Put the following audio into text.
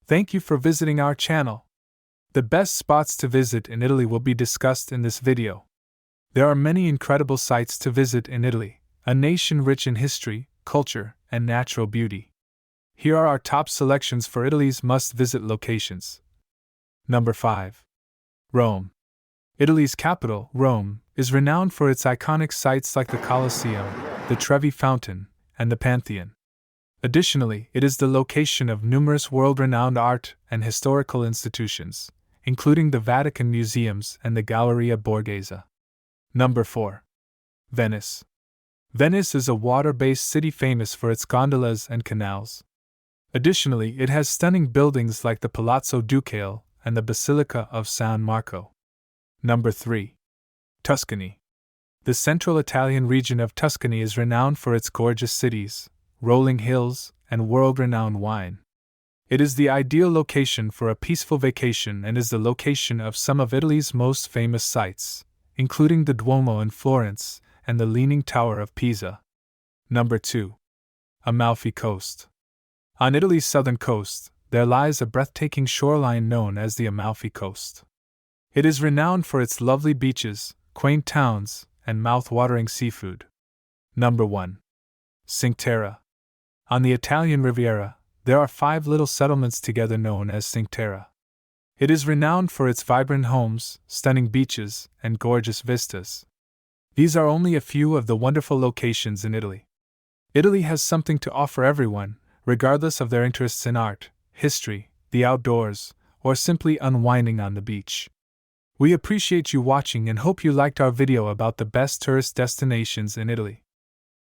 Thank you for visiting our channel. The best spots to visit in Italy will be discussed in this video. There are many incredible sites to visit in Italy, a nation rich in history, culture, and natural beauty. Here are our top selections for Italy's must-visit locations. Number 5. Rome. Italy's capital, Rome, is renowned for its iconic sites like the Colosseum, the Trevi Fountain, and the Pantheon. Additionally, it is the location of numerous world-renowned art and historical institutions, including the Vatican Museums and the Galleria Borghese. Number 4. Venice. Venice is a water-based city famous for its gondolas and canals. Additionally, it has stunning buildings like the Palazzo Ducale and the Basilica of San Marco. Number 3. Tuscany. The central Italian region of Tuscany is renowned for its gorgeous cities, rolling hills, and world-renowned wine. It is the ideal location for a peaceful vacation and is the location of some of Italy's most famous sites, including the Duomo in Florence and the Leaning Tower of Pisa. Number 2. Amalfi Coast. On Italy's southern coast, there lies a breathtaking shoreline known as the Amalfi Coast. It is renowned for its lovely beaches, quaint towns, and mouth-watering seafood. Number 1. Cinque Terre. On the Italian Riviera, there are 5 little settlements together known as Cinque Terre. It is renowned for its vibrant homes, stunning beaches, and gorgeous vistas. These are only a few of the wonderful locations in Italy. Italy has something to offer everyone, regardless of their interests in art, history, the outdoors, or simply unwinding on the beach. We appreciate you watching and hope you liked our video about the best tourist destinations in Italy.